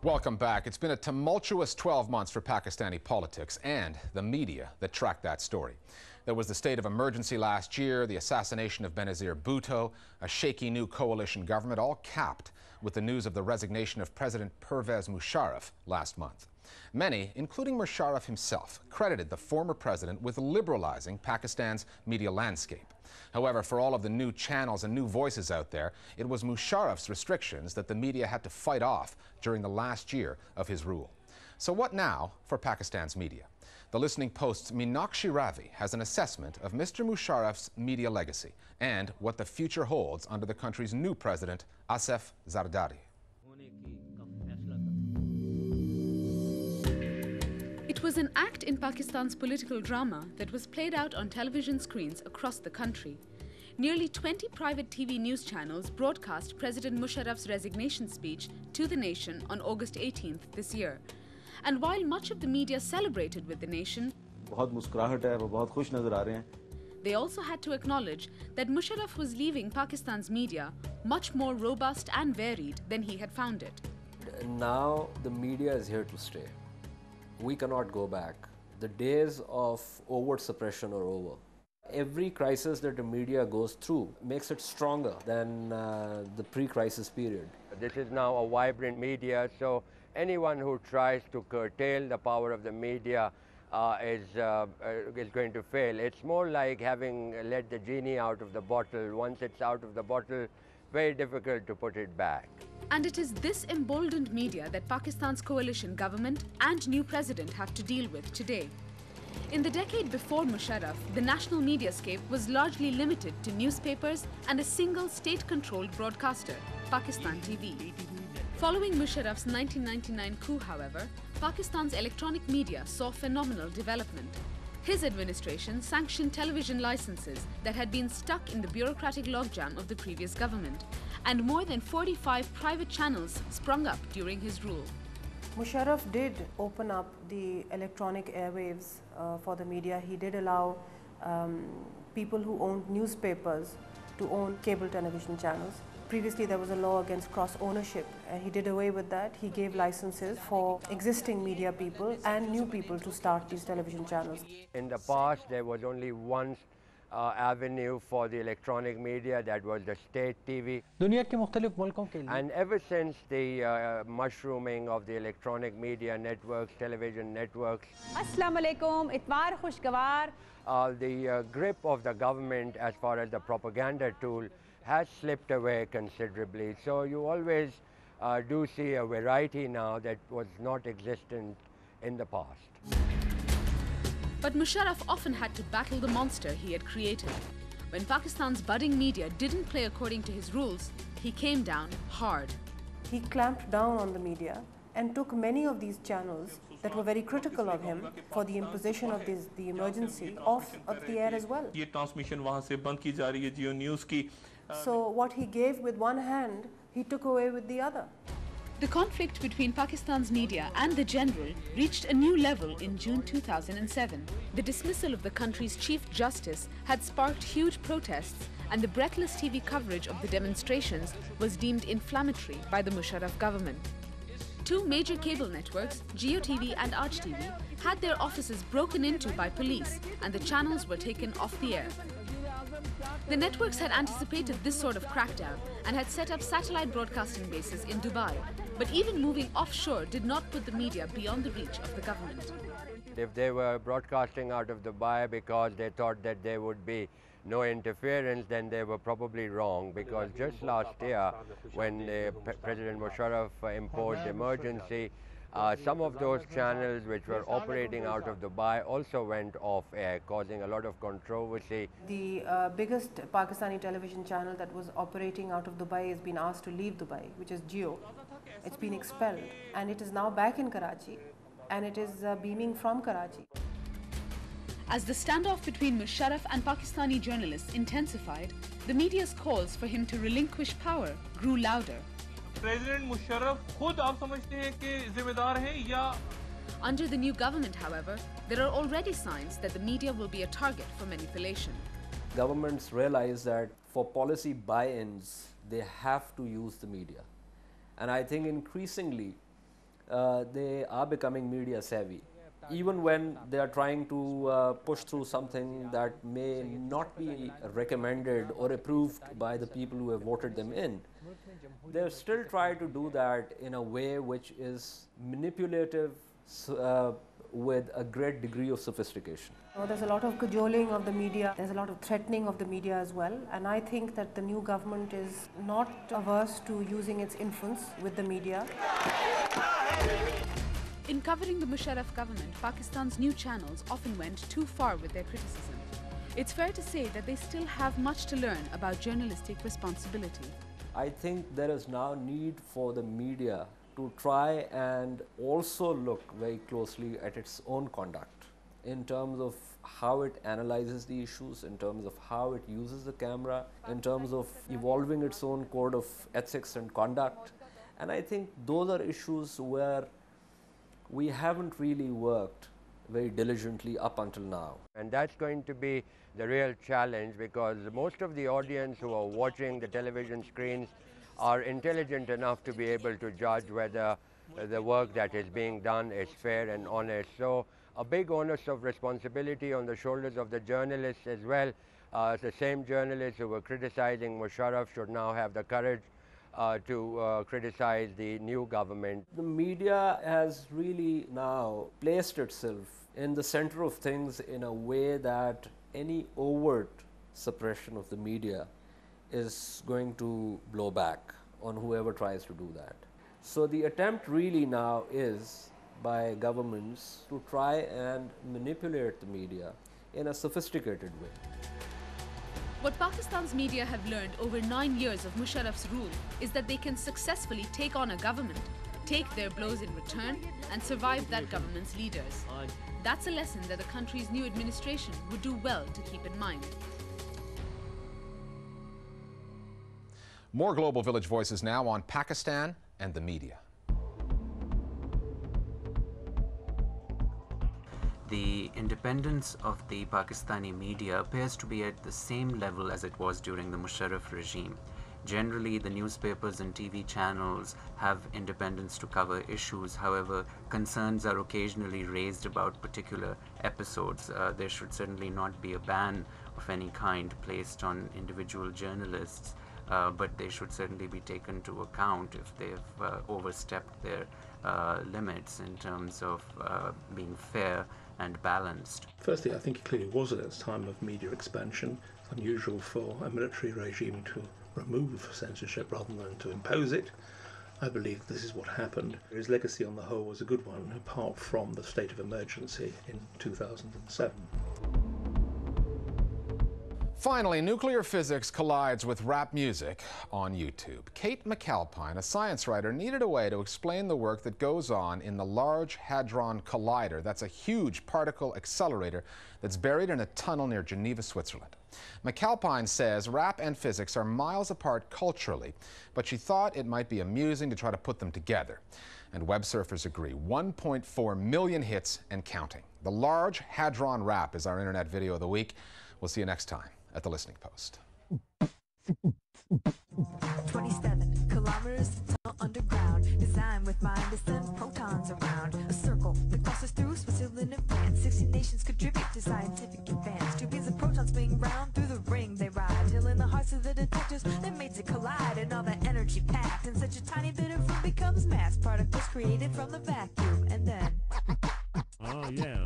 Welcome back. It's been a tumultuous 12 months for Pakistani politics and the media that tracked that story. There was the state of emergency last year, the assassination of Benazir Bhutto, a shaky new coalition government, all capped with the news of the resignation of President Pervez Musharraf last month. Many, including Musharraf himself, credited the former president with liberalizing Pakistan's media landscape. However, for all of the new channels and new voices out there, it was Musharraf's restrictions that the media had to fight off during the last year of his rule. So what now for Pakistan's media? The Listening Post's Meenakshi Ravi has an assessment of Mr. Musharraf's media legacy and what the future holds under the country's new president, Asif Zardari. It was an act in Pakistan's political drama that was played out on television screens across the country. Nearly 20 private TV news channels broadcast President Musharraf's resignation speech to the nation on August 18th this year. And while much of the media celebrated with the nation, they also had to acknowledge that Musharraf was leaving Pakistan's media much more robust and varied than he had found it. Now the media is here to stay. We cannot go back. The days of overt suppression are over. Every crisis that the media goes through makes it stronger than the pre-crisis period. This is now a vibrant media, so anyone who tries to curtail the power of the media is going to fail. It's more like having let the genie out of the bottle. Once it's out of the bottle, very difficult to put it back. And it is this emboldened media that Pakistan's coalition government and new president have to deal with today. In the decade before Musharraf, the national mediascape was largely limited to newspapers and a single state-controlled broadcaster, Pakistan TV. Following Musharraf's 1999 coup, however, Pakistan's electronic media saw phenomenal development. His administration sanctioned television licenses that had been stuck in the bureaucratic logjam of the previous government, and more than 45 private channels sprung up during his rule. Musharraf did open up the electronic airwaves for the media. He did allow people who owned newspapers to own cable television channels. Previously, there was a law against cross-ownership, and he did away with that. He gave licenses for existing media people and new people to start these television channels. In the past, there was only one avenue for the electronic media, that was the state TV. And ever since the mushrooming of the electronic media networks, television networks, the grip of the government as far as the propaganda tool has slipped away considerably. So you always do see a variety now that was not existent in the past. But Musharraf often had to battle the monster he had created. When Pakistan's budding media didn't play according to his rules, he came down hard. He clamped down on the media and took many of these channels that were very critical of him for the imposition of the emergency off of the air as well. So what he gave with one hand, he took away with the other. The conflict between Pakistan's media and the general reached a new level in June 2007. The dismissal of the country's Chief Justice had sparked huge protests, and the breathless TV coverage of the demonstrations was deemed inflammatory by the Musharraf government. Two major cable networks, Jio TV and Aaj TV, had their offices broken into by police, and the channels were taken off the air. The networks had anticipated this sort of crackdown and had set up satellite broadcasting bases in Dubai. But even moving offshore did not put the media beyond the reach of the government. If they were broadcasting out of Dubai because they thought that there would be no interference, then they were probably wrong, because just last year, when President Musharraf imposed emergency, some of those channels which were operating out of Dubai also went off air, causing a lot of controversy. The biggest Pakistani television channel that was operating out of Dubai has been asked to leave Dubai, which is Jio. It's been expelled, and it is now back in Karachi, and it is beaming from Karachi. As the standoff between Musharraf and Pakistani journalists intensified, the media's calls for him to relinquish power grew louder. President Musharraf खुद आप समझते हैं कि जिम्मेदार हैं या? Under the new government, however, there are already signs that the media will be a target for manipulation. Governments realize that for policy buy-ins, they have to use the media. And I think increasingly, they are becoming media savvy. Even when they are trying to push through something that may not be recommended or approved by the people who have voted them in, they still try to do that in a way which is manipulative with a great degree of sophistication. There's a lot of cajoling of the media, there's a lot of threatening of the media as well, and I think that the new government is not averse to using its influence with the media. In covering the Musharraf government, Pakistan's new channels often went too far with their criticism. It's fair to say that they still have much to learn about journalistic responsibility. I think there is now need for the media to try and also look very closely at its own conduct in terms of how it analyzes the issues, in terms of how it uses the camera, in terms of evolving its own code of ethics and conduct. And I think those are issues where we haven't really worked very diligently up until now. And that's going to be the real challenge, because most of the audience who are watching the television screens are intelligent enough to be able to judge whether the work that is being done is fair and honest. So a big onus of responsibility on the shoulders of the journalists as well. The same journalists who were criticizing Musharraf should now have the courage to criticize the new government. The media has really now placed itself in the center of things in a way that any overt suppression of the media is going to blow back on whoever tries to do that. So the attempt really now is by governments to try and manipulate the media in a sophisticated way. What Pakistan's media have learned over 9 years of Musharraf's rule is that they can successfully take on a government, take their blows in return, and survive that government's leaders. That's a lesson that the country's new administration would do well to keep in mind. More Global Village Voices now on Pakistan and the media. The independence of the Pakistani media appears to be at the same level as it was during the Musharraf regime. Generally, the newspapers and TV channels have independence to cover issues. However, concerns are occasionally raised about particular episodes. There should certainly not be a ban of any kind placed on individual journalists, but they should certainly be taken to account if they've overstepped their limits in terms of being fair and balanced. Firstly, I think it clearly was at its time of media expansion. It's unusual for a military regime to remove censorship rather than to impose it. I believe this is what happened. His legacy on the whole was a good one, apart from the state of emergency in 2007. Finally, nuclear physics collides with rap music on YouTube. Kate McAlpine, a science writer, needed a way to explain the work that goes on in the Large Hadron Collider. That's a huge particle accelerator that's buried in a tunnel near Geneva, Switzerland. McAlpine says rap and physics are miles apart culturally, but she thought it might be amusing to try to put them together. And web surfers agree. 1.4 million hits and counting. The Large Hadron Rap is our internet video of the week. We'll see you next time at the Listening Post. 27 kilometers tunnel underground, designed with mind to send protons around. A circle that crosses through Switzerland and France. 60 nations contribute to scientific advance. 2 beams of protons swing round through the ring they ride, till in the hearts of the detectors that makes it collide, and all that energy packed in such a tiny bit of room becomes mass particles created from the vacuum, and then oh yeah.